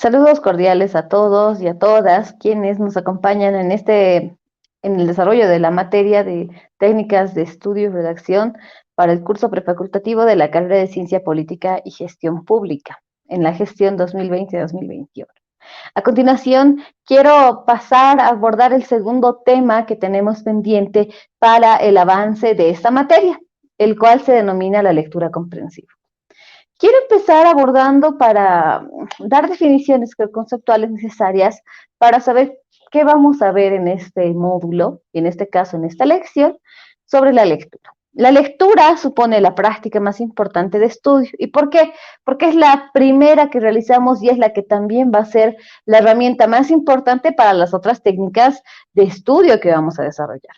Saludos cordiales a todos y a todas quienes nos acompañan en el desarrollo de la materia de técnicas de estudio y redacción para el curso prefacultativo de la carrera de Ciencia Política y Gestión Pública en la gestión 2020-2021. A continuación, quiero pasar a abordar el segundo tema que tenemos pendiente para el avance de esta materia, el cual se denomina la lectura comprensiva. Quiero empezar abordando para dar definiciones conceptuales necesarias para saber qué vamos a ver en este módulo, y en este caso en esta lección, sobre la lectura. La lectura supone la práctica más importante de estudio. ¿Y por qué? Porque es la primera que realizamos y es la que también va a ser la herramienta más importante para las otras técnicas de estudio que vamos a desarrollar.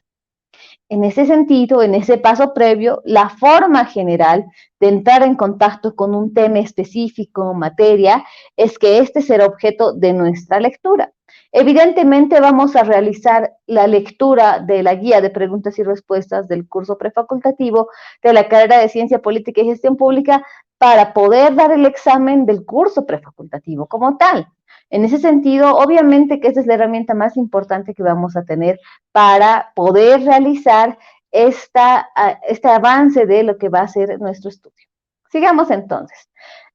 En ese sentido, en ese paso previo, la forma general de entrar en contacto con un tema específico, materia, es que este será objeto de nuestra lectura. Evidentemente vamos a realizar la lectura de la guía de preguntas y respuestas del curso prefacultativo de la carrera de Ciencia Política y Gestión Pública para poder dar el examen del curso prefacultativo como tal. En ese sentido, obviamente que esta es la herramienta más importante que vamos a tener para poder realizar este avance de lo que va a ser nuestro estudio. Sigamos entonces.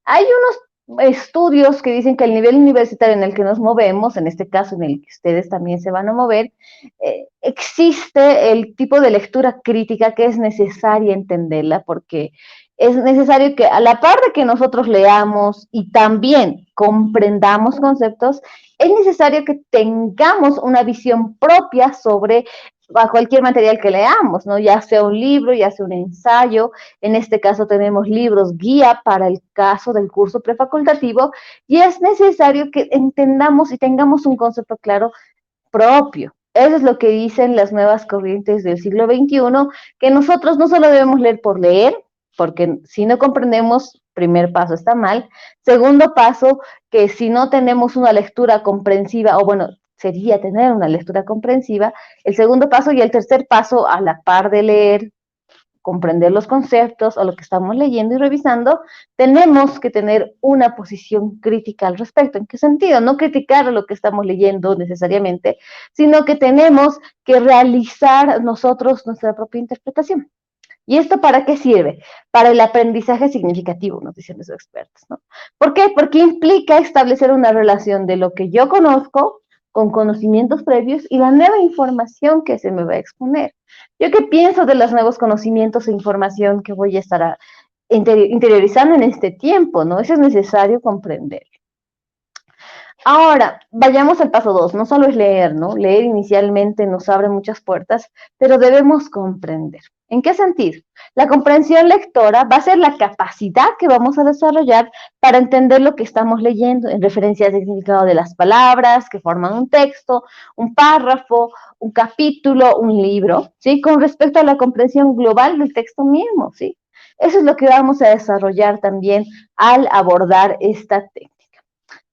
Hay unos estudios que dicen que el nivel universitario en el que nos movemos, en este caso en el que ustedes también se van a mover, existe el tipo de lectura crítica que es necesaria entenderla porque es necesario que a la par de que nosotros leamos y también comprendamos conceptos, es necesario que tengamos una visión propia sobre a cualquier material que leamos, ¿no? Ya sea un libro, ya sea un ensayo. En este caso tenemos libros guía para el caso del curso prefacultativo y es necesario que entendamos y tengamos un concepto claro propio. Eso es lo que dicen las nuevas corrientes del siglo XXI, que nosotros no solo debemos leer por leer, porque si no comprendemos, primer paso está mal. Segundo paso, que si no tenemos una lectura comprensiva, o bueno, sería tener una lectura comprensiva, el segundo paso y el tercer paso, a la par de leer, comprender los conceptos o lo que estamos leyendo y revisando, tenemos que tener una posición crítica al respecto. ¿En qué sentido? No criticar lo que estamos leyendo necesariamente, sino que tenemos que realizar nosotros nuestra propia interpretación. ¿Y esto para qué sirve? Para el aprendizaje significativo, nos dicen los expertos, ¿no? ¿Por qué? Porque implica establecer una relación de lo que yo conozco con conocimientos previos y la nueva información que se me va a exponer. ¿Yo qué pienso de los nuevos conocimientos e información que voy a estar interiorizando en este tiempo, ¿no? Eso es necesario comprender. Ahora, vayamos al paso 2. No solo es leer, ¿no? Leer inicialmente nos abre muchas puertas, pero debemos comprender. ¿En qué sentido? La comprensión lectora va a ser la capacidad que vamos a desarrollar para entender lo que estamos leyendo en referencia al significado de las palabras que forman un texto, un párrafo, un capítulo, un libro, ¿sí? Con respecto a la comprensión global del texto mismo, ¿sí? Eso es lo que vamos a desarrollar también al abordar esta técnica.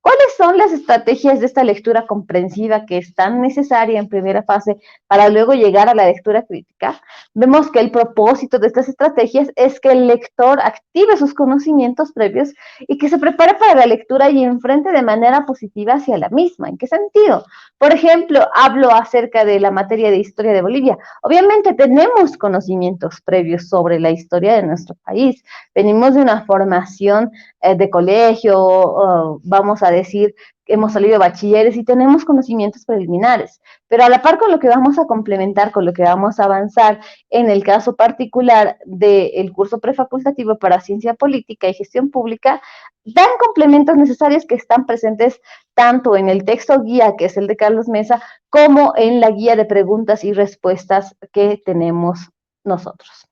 ¿Cuáles son las estrategias de esta lectura comprensiva que es tan necesaria en primera fase para luego llegar a la lectura crítica? Vemos que el propósito de estas estrategias es que el lector active sus conocimientos previos y que se prepare para la lectura y enfrente de manera positiva hacia la misma. ¿En qué sentido? Por ejemplo, hablo acerca de la materia de historia de Bolivia. Obviamente tenemos conocimientos previos sobre la historia de nuestro país. Venimos de una formación de colegio, vamos a decir, hemos salido bachilleres y tenemos conocimientos preliminares, pero a la par con lo que vamos a complementar, con lo que vamos a avanzar en el caso particular del curso prefacultativo para Ciencia Política y Gestión Pública, dan complementos necesarios que están presentes tanto en el texto guía, que es el de Carlos Mesa, como en la guía de preguntas y respuestas que tenemos nosotros.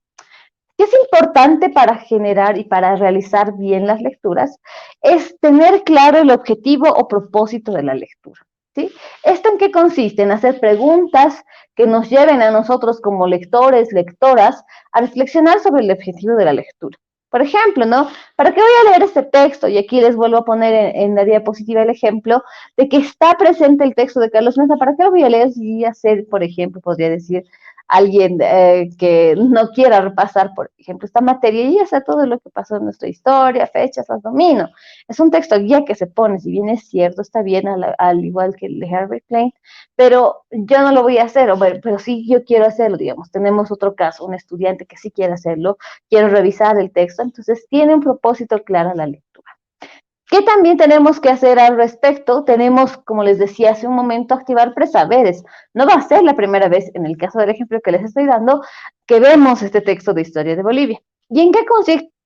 ¿Qué es importante para generar y para realizar bien las lecturas? Es tener claro el objetivo o propósito de la lectura. ¿Sí? ¿Esto en qué consiste? En hacer preguntas que nos lleven a nosotros como lectores, lectoras, a reflexionar sobre el objetivo de la lectura. Por ejemplo, ¿no? ¿Para qué voy a leer este texto? Y aquí les vuelvo a poner en la diapositiva el ejemplo de que está presente el texto de Carlos Mesa. ¿Para qué lo voy a leer? Si hacer, por ejemplo, podría decir, alguien que no quiera repasar, por ejemplo, esta materia y ya sé todo lo que pasó en nuestra historia, fechas, las domino. Es un texto guía que se pone, si bien es cierto, está bien al igual que el de Herbert Klein, pero yo no lo voy a hacer, pero sí yo quiero hacerlo, digamos. Tenemos otro caso, un estudiante que sí quiere hacerlo, quiero revisar el texto, entonces tiene un propósito claro la lectura. ¿Qué también tenemos que hacer al respecto? Tenemos, como les decía hace un momento, activar presaberes. No va a ser la primera vez, en el caso del ejemplo que les estoy dando, que vemos este texto de Historia de Bolivia. ¿Y en qué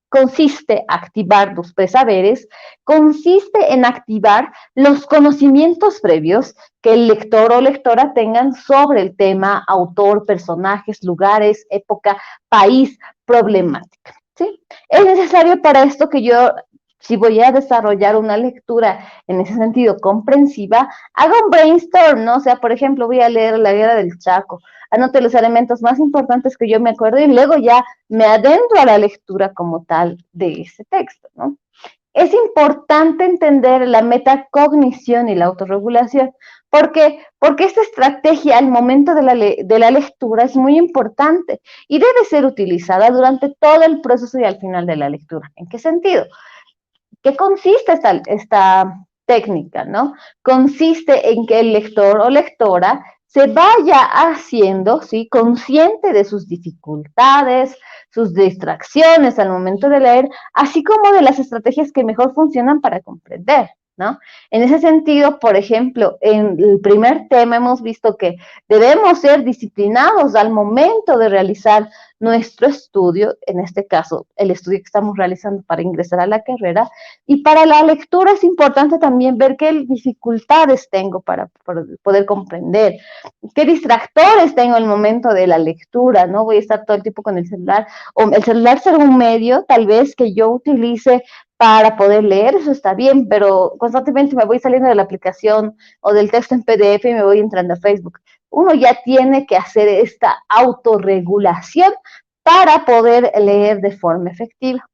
consiste activar los presaberes? Consiste en activar los conocimientos previos que el lector o lectora tengan sobre el tema, autor, personajes, lugares, época, país, problemática. ¿Sí? Es necesario para esto que yo, si voy a desarrollar una lectura en ese sentido comprensiva, haga un brainstorm, ¿no? O sea, por ejemplo, voy a leer La Guerra del Chaco, anote los elementos más importantes que yo me acuerdo y luego ya me adentro a la lectura como tal de ese texto, ¿no? Es importante entender la metacognición y la autorregulación. ¿Por qué? Porque esta estrategia al momento de la lectura es muy importante y debe ser utilizada durante todo el proceso y al final de la lectura. ¿En qué sentido? ¿Qué consiste esta técnica, no? Consiste en que el lector o lectora se vaya haciendo, ¿sí? Consciente de sus dificultades, sus distracciones al momento de leer, así como de las estrategias que mejor funcionan para comprender, ¿no? En ese sentido, por ejemplo, en el primer tema hemos visto que debemos ser disciplinados al momento de realizar nuestro estudio, en este caso, el estudio que estamos realizando para ingresar a la carrera, y para la lectura es importante también ver qué dificultades tengo para poder comprender, qué distractores tengo en el momento de la lectura, ¿no? Voy a estar todo el tiempo con el celular, o el celular será un medio tal vez que yo utilice para poder leer, eso está bien, pero constantemente me voy saliendo de la aplicación o del texto en PDF y me voy entrando a Facebook. Uno ya tiene que hacer esta autorregulación para poder leer de forma efectiva.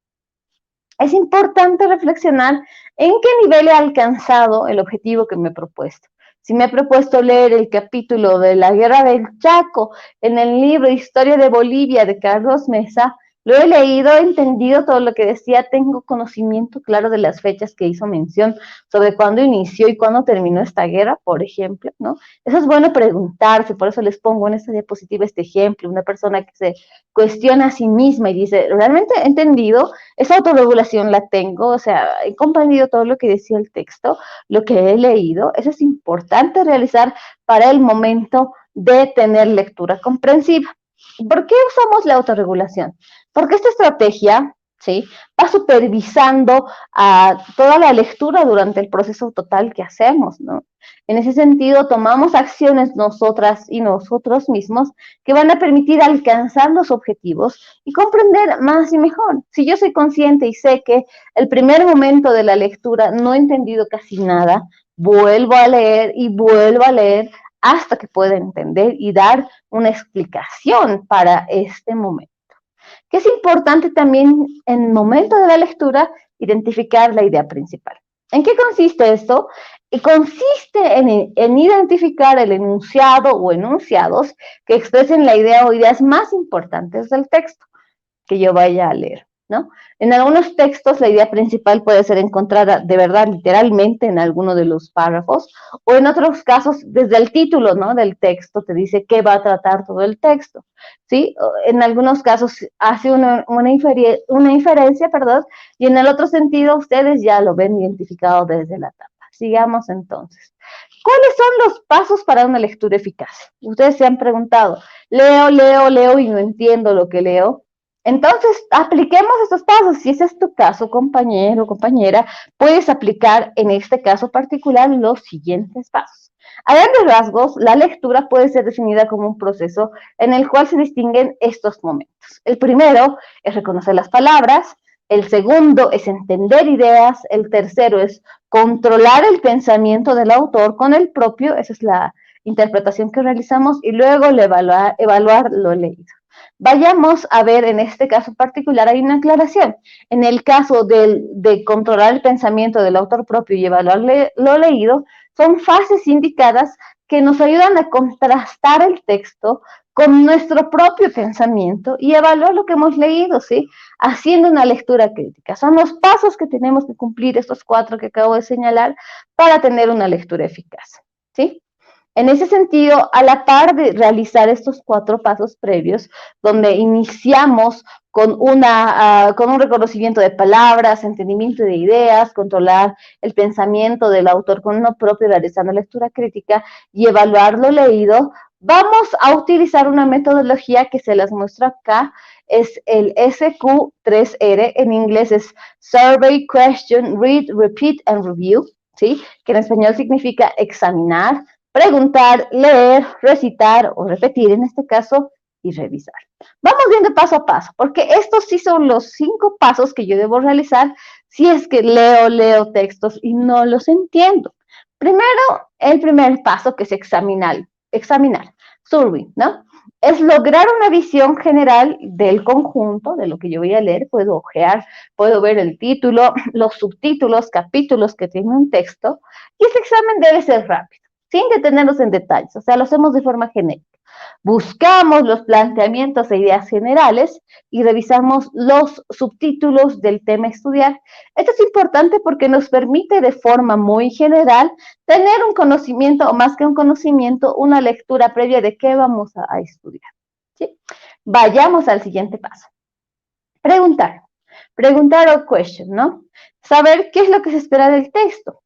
Es importante reflexionar en qué nivel he alcanzado el objetivo que me he propuesto. Si me he propuesto leer el capítulo de la Guerra del Chaco en el libro Historia de Bolivia de Carlos Mesa, lo he leído, he entendido todo lo que decía, tengo conocimiento claro de las fechas que hizo mención sobre cuándo inició y cuándo terminó esta guerra, por ejemplo, ¿no? Eso es bueno preguntarse, por eso les pongo en esta diapositiva este ejemplo, una persona que se cuestiona a sí misma y dice, ¿realmente he entendido? Esa autorregulación la tengo, o sea, he comprendido todo lo que decía el texto, lo que he leído, eso es importante realizar para el momento de tener lectura comprensiva. ¿Por qué usamos la autorregulación? Porque esta estrategia, ¿sí?, va supervisando a toda la lectura durante el proceso total que hacemos, ¿no? En ese sentido, tomamos acciones nosotras y nosotros mismos que van a permitir alcanzar los objetivos y comprender más y mejor. Si yo soy consciente y sé que el primer momento de la lectura no he entendido casi nada, vuelvo a leer y vuelvo a leer hasta que pueda entender y dar una explicación para este momento. Que es importante también en el momento de la lectura identificar la idea principal. ¿En qué consiste esto? Y consiste en identificar el enunciado o enunciados que expresen la idea o ideas más importantes del texto que yo vaya a leer, ¿no? En algunos textos la idea principal puede ser encontrada de verdad literalmente en alguno de los párrafos o en otros casos desde el título, ¿no?, del texto te dice qué va a tratar todo el texto, ¿sí? En algunos casos hace una inferencia, perdón, y en el otro sentido ustedes ya lo ven identificado desde la tapa. Sigamos entonces. ¿Cuáles son los pasos para una lectura eficaz? Ustedes se han preguntado, leo y no entiendo lo que leo. Entonces, apliquemos estos pasos. Si ese es tu caso, compañero o compañera, puedes aplicar en este caso particular los siguientes pasos. A grandes rasgos, la lectura puede ser definida como un proceso en el cual se distinguen estos momentos. El primero es reconocer las palabras, el segundo es entender ideas, el tercero es controlar el pensamiento del autor con el propio, esa es la interpretación que realizamos, y luego evaluar lo leído. Vayamos a ver en este caso particular, hay una aclaración. En el caso de controlar el pensamiento del autor propio y evaluar lo leído, son fases indicadas que nos ayudan a contrastar el texto con nuestro propio pensamiento y evaluar lo que hemos leído, ¿sí? Haciendo una lectura crítica. Son los pasos que tenemos que cumplir, estos 4 que acabo de señalar, para tener una lectura eficaz, ¿sí? En ese sentido, a la par de realizar estos 4 pasos previos, donde iniciamos con un reconocimiento de palabras, entendimiento de ideas, controlar el pensamiento del autor con uno propio, realizando lectura crítica y evaluar lo leído, vamos a utilizar una metodología que se las muestro acá, es el SQ3R, en inglés es Survey, Question, Read, Repeat and Review, ¿sí? Que en español significa examinar, preguntar, leer, recitar o repetir en este caso y revisar. Vamos viendo paso a paso, porque estos sí son los 5 pasos que yo debo realizar si es que leo textos y no los entiendo. Primero, el primer paso que es examinar, survey, ¿no? Es lograr una visión general del conjunto, de lo que yo voy a leer, puedo ojear, puedo ver el título, los subtítulos, capítulos que tiene un texto, y ese examen debe ser rápido, sin detenernos en detalles, o sea, lo hacemos de forma genérica. Buscamos los planteamientos e ideas generales y revisamos los subtítulos del tema a estudiar. Esto es importante porque nos permite de forma muy general tener un conocimiento, o más que un conocimiento, una lectura previa de qué vamos a estudiar, ¿sí? Vayamos al siguiente paso. Preguntar. Preguntar o question, ¿no? Saber qué es lo que se espera del texto.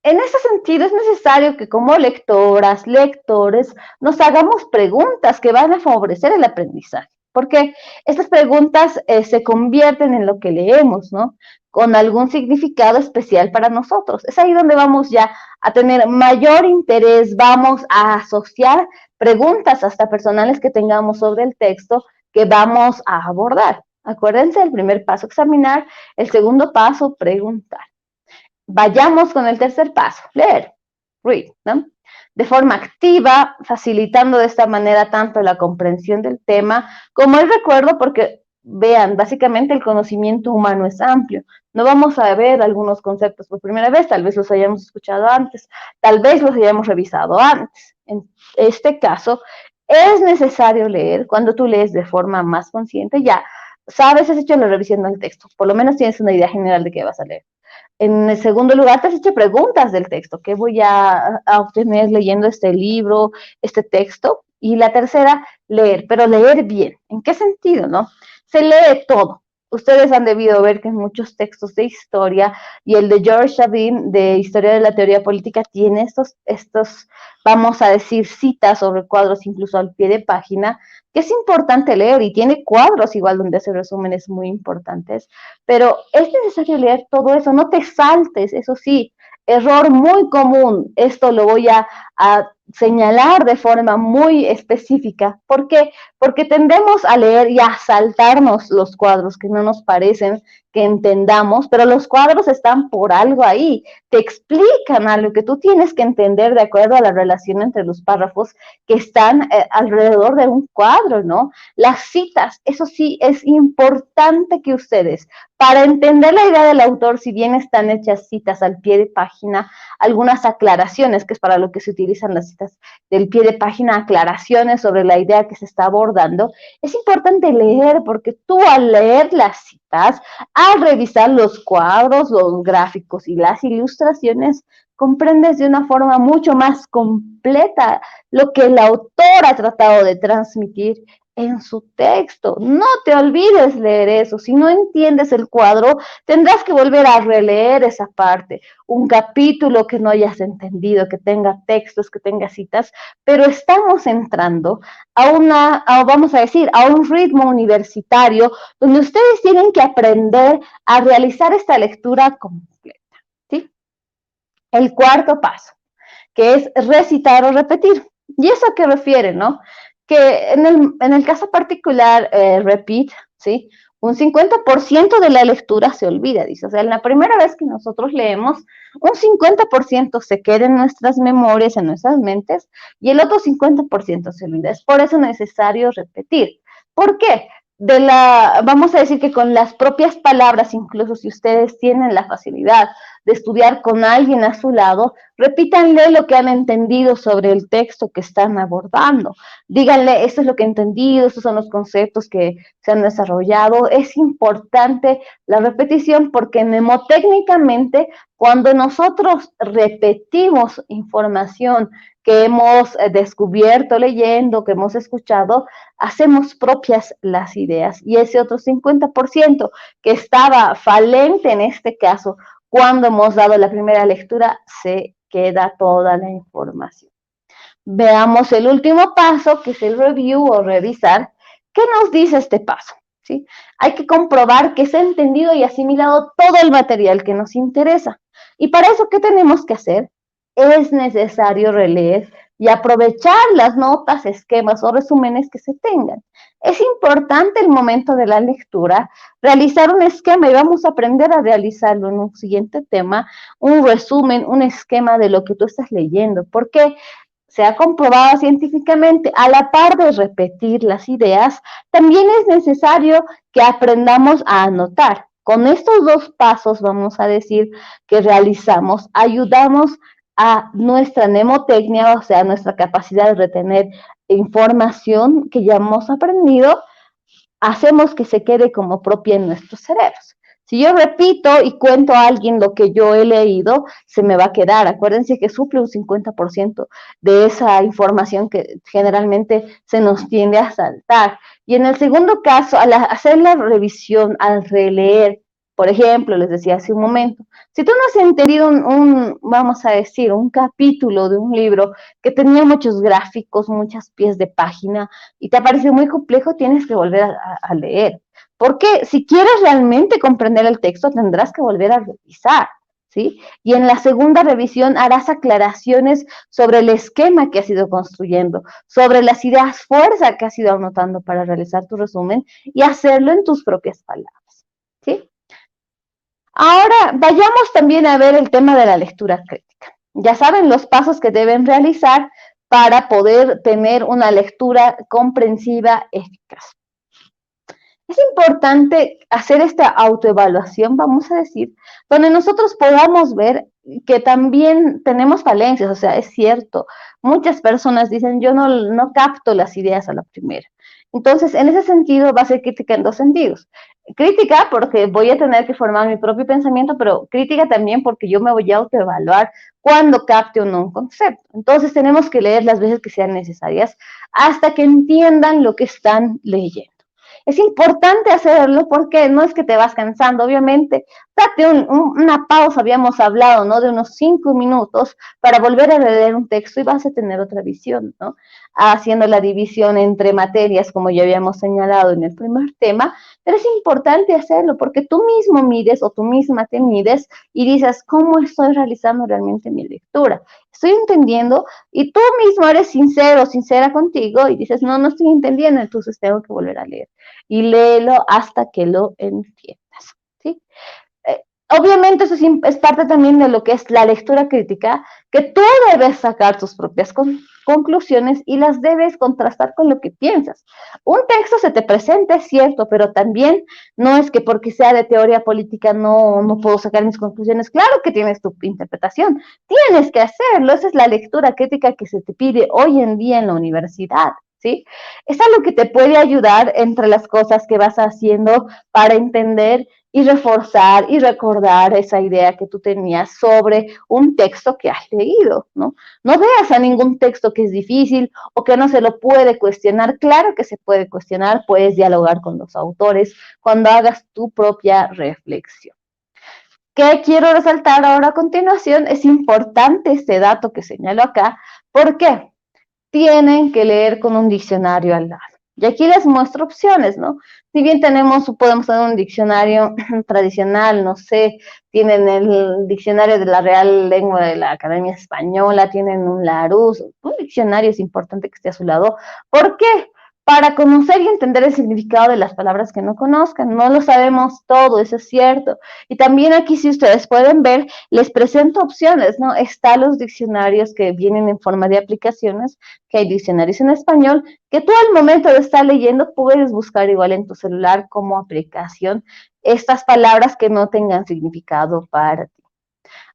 En ese sentido, es necesario que como lectoras, lectores, nos hagamos preguntas que van a favorecer el aprendizaje, porque estas preguntas se convierten en lo que leemos, ¿no? Con algún significado especial para nosotros. Es ahí donde vamos ya a tener mayor interés, vamos a asociar preguntas hasta personales que tengamos sobre el texto que vamos a abordar. Acuérdense, el primer paso, examinar, el segundo paso, preguntar. Vayamos con el tercer paso, leer, read, ¿no? De forma activa, facilitando de esta manera tanto la comprensión del tema como el recuerdo, porque vean, básicamente el conocimiento humano es amplio. No vamos a ver algunos conceptos por primera vez, tal vez los hayamos escuchado antes, tal vez los hayamos revisado antes. En este caso, es necesario leer. Cuando tú lees de forma más consciente, ya sabes, has hecho la revisión del texto, por lo menos tienes una idea general de qué vas a leer. En el segundo lugar, te has hecho preguntas del texto. ¿Qué voy a obtener leyendo este libro, este texto? Y la tercera, leer, pero leer bien. ¿En qué sentido, no? Se lee todo. Ustedes han debido ver que en muchos textos de historia, y el de George Sabin, de Historia de la Teoría Política, tiene estos, vamos a decir, citas o recuadros incluso al pie de página, que es importante leer, y tiene cuadros igual donde hace resúmenes muy importantes, pero es necesario leer todo eso, no te saltes, eso sí, error muy común, esto lo voy a señalar de forma muy específica. ¿Por qué? Porque tendemos a leer y a saltarnos los cuadros que no nos parecen que entendamos, pero los cuadros están por algo ahí, te explican algo que tú tienes que entender de acuerdo a la relación entre los párrafos que están alrededor de un cuadro, ¿no? Las citas, eso sí, es importante que ustedes, para entender la idea del autor, si bien están hechas citas al pie de página, algunas aclaraciones, que es para lo que se utilizan las citas del pie de página, aclaraciones sobre la idea que se está abordando, es importante leer, porque tú al leer las citas, al revisar los cuadros, los gráficos y las ilustraciones, comprendes de una forma mucho más completa lo que el autor ha tratado de transmitir en su texto. No te olvides leer eso. Si no entiendes el cuadro, tendrás que volver a releer esa parte, un capítulo que no hayas entendido, que tenga textos, que tenga citas, pero estamos entrando vamos a decir, a un ritmo universitario donde ustedes tienen que aprender a realizar esta lectura completa, ¿sí? El cuarto paso, que es recitar o repetir. ¿Y eso a qué refiere, no? Que en el caso particular, repeat, ¿sí? Un 50% de la lectura se olvida, dice. O sea, en la primera vez que nosotros leemos, un 50% se queda en nuestras memorias, en nuestras mentes, y el otro 50% se olvida. Es por eso necesario repetir. ¿Por qué? Vamos a decir que con las propias palabras, incluso si ustedes tienen la facilidad de estudiar con alguien a su lado, repítanle lo que han entendido sobre el texto que están abordando. Díganle, esto es lo que he entendido, estos son los conceptos que se han desarrollado. Es importante la repetición porque mnemotécnicamente, cuando nosotros repetimos información que hemos descubierto leyendo, que hemos escuchado, hacemos propias las ideas. Y ese otro 50% que estaba falente en este caso, cuando hemos dado la primera lectura, se queda toda la información. Veamos el último paso, que es el review o revisar. ¿Qué nos dice este paso? ¿Sí? Hay que comprobar que se ha entendido y asimilado todo el material que nos interesa. Y para eso, ¿qué tenemos que hacer? Es necesario releer y aprovechar las notas, esquemas o resúmenes que se tengan. Es importante el momento de la lectura realizar un esquema y vamos a aprender a realizarlo en un siguiente tema, un resumen, un esquema de lo que tú estás leyendo. ¿Por qué? Se ha comprobado científicamente, a la par de repetir las ideas, también es necesario que aprendamos a anotar. Con estos dos pasos, vamos a decir, que realizamos, ayudamos a nuestra mnemotecnia, o sea, nuestra capacidad de retener información que ya hemos aprendido, hacemos que se quede como propia en nuestros cerebros. Si yo repito y cuento a alguien lo que yo he leído, se me va a quedar. Acuérdense que suple un 50% de esa información que generalmente se nos tiende a saltar. Y en el segundo caso, al hacer la revisión, al releer, por ejemplo, les decía hace un momento, si tú no has entendido vamos a decir, un capítulo de un libro que tenía muchos gráficos, muchas pies de página, y te parece muy complejo, tienes que volver a leer. Porque si quieres realmente comprender el texto, tendrás que volver a revisar, ¿sí? Y en la segunda revisión harás aclaraciones sobre el esquema que has ido construyendo, sobre las ideas fuerza que has ido anotando para realizar tu resumen y hacerlo en tus propias palabras, ¿sí? Ahora, vayamos también a ver el tema de la lectura crítica. Ya saben los pasos que deben realizar para poder tener una lectura comprensiva eficaz. Es importante hacer esta autoevaluación, vamos a decir, donde nosotros podamos ver que también tenemos falencias, o sea, es cierto, muchas personas dicen, yo no capto las ideas a la primera. Entonces, en ese sentido, va a ser crítica en dos sentidos. Crítica porque voy a tener que formar mi propio pensamiento, pero crítica también porque yo me voy a autoevaluar cuando capte o no un concepto. Entonces, tenemos que leer las veces que sean necesarias hasta que entiendan lo que están leyendo. Es importante hacerlo porque no es que te vas cansando, obviamente. Date una pausa, habíamos hablado, ¿no? De unos 5 minutos para volver a leer un texto y vas a tener otra visión, ¿no? Haciendo la división entre materias, como ya habíamos señalado en el primer tema, pero es importante hacerlo porque tú mismo mides o tú misma te mides y dices, ¿cómo estoy realizando realmente mi lectura? Estoy entendiendo y tú mismo eres sincero, sincera contigo y dices, no estoy entendiendo, entonces tengo que volver a leer y léelo hasta que lo entiendas, ¿sí? Obviamente eso es parte también de lo que es la lectura crítica, que tú debes sacar tus propias conclusiones y las debes contrastar con lo que piensas. Un texto se te presenta, es cierto, pero también no es que porque sea de teoría política no puedo sacar mis conclusiones. Claro que tienes tu interpretación, tienes que hacerlo. Esa es la lectura crítica que se te pide hoy en día en la universidad. ¿Sí? Es algo que te puede ayudar entre las cosas que vas haciendo para entender y reforzar y recordar esa idea que tú tenías sobre un texto que has leído, ¿no? No veas a ningún texto que es difícil o que no se lo puede cuestionar. Claro que se puede cuestionar, puedes dialogar con los autores cuando hagas tu propia reflexión. ¿Qué quiero resaltar ahora a continuación? Es importante este dato que señalo acá. ¿Por qué? Tienen que leer con un diccionario al lado. Y aquí les muestro opciones, ¿no? Si bien podemos tener un diccionario tradicional, no sé, tienen el diccionario de la Real Lengua de la Academia Española, tienen un Larousse, un diccionario es importante que esté a su lado. ¿Por qué? Para conocer y entender el significado de las palabras que no conozcan. No lo sabemos todo, eso es cierto. Y también aquí, si ustedes pueden ver, les presento opciones, ¿no? Están los diccionarios que vienen en forma de aplicaciones, que hay diccionarios en español, que tú al momento de estar leyendo puedes buscar igual en tu celular como aplicación estas palabras que no tengan significado para ti.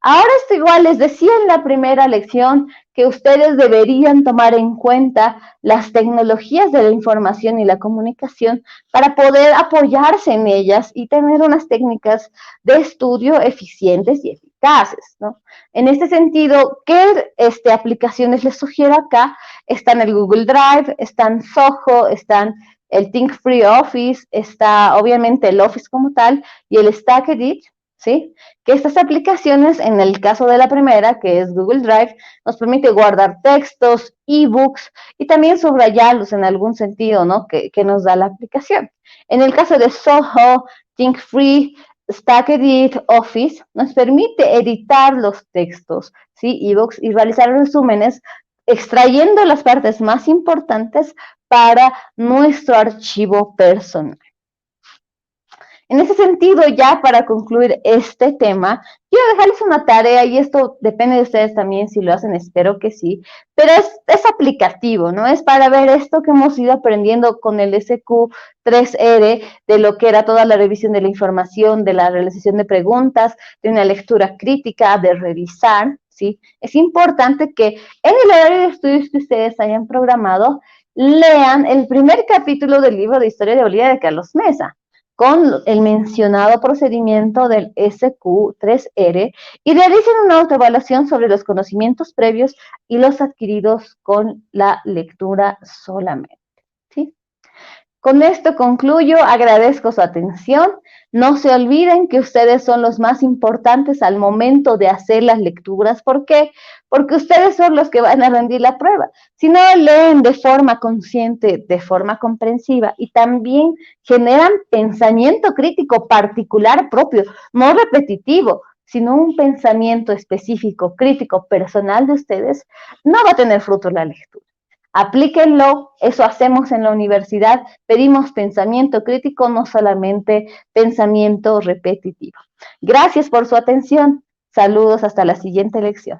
Ahora esto igual les decía en la primera lección que ustedes deberían tomar en cuenta las tecnologías de la información y la comunicación para poder apoyarse en ellas y tener unas técnicas de estudio eficientes y eficaces, ¿no? En este sentido, ¿qué aplicaciones les sugiero acá? Están el Google Drive, están Zoho, están el Think Free Office, está obviamente el Office como tal y el StackEdit, ¿sí? Que estas aplicaciones, en el caso de la primera, que es Google Drive, nos permite guardar textos, ebooks y también subrayarlos en algún sentido, ¿no? Que nos da la aplicación. En el caso de Zoho, Think Free, StackEdit, Office, nos permite editar los textos, ¿sí? Ebooks y realizar resúmenes extrayendo las partes más importantes para nuestro archivo personal. En ese sentido, ya para concluir este tema, quiero dejarles una tarea, y esto depende de ustedes también si lo hacen, espero que sí, pero es aplicativo, ¿no? Es para ver esto que hemos ido aprendiendo con el SQ3R, de lo que era toda la revisión de la información, de la realización de preguntas, de una lectura crítica, de revisar, ¿sí? Es importante que en el horario de estudios que ustedes hayan programado, lean el primer capítulo del libro de Historia de Bolivia de Carlos Mesa, con el mencionado procedimiento del SQ3R y realicen una autoevaluación sobre los conocimientos previos y los adquiridos con la lectura solamente, ¿sí? Con esto concluyo, agradezco su atención. No se olviden que ustedes son los más importantes al momento de hacer las lecturas. ¿Por qué? Porque ustedes son los que van a rendir la prueba. Si no leen de forma consciente, de forma comprensiva y también generan pensamiento crítico particular propio, no repetitivo, sino un pensamiento específico, crítico, personal de ustedes, no va a tener fruto la lectura. Aplíquenlo, eso hacemos en la universidad, pedimos pensamiento crítico, no solamente pensamiento repetitivo. Gracias por su atención. Saludos hasta la siguiente lección.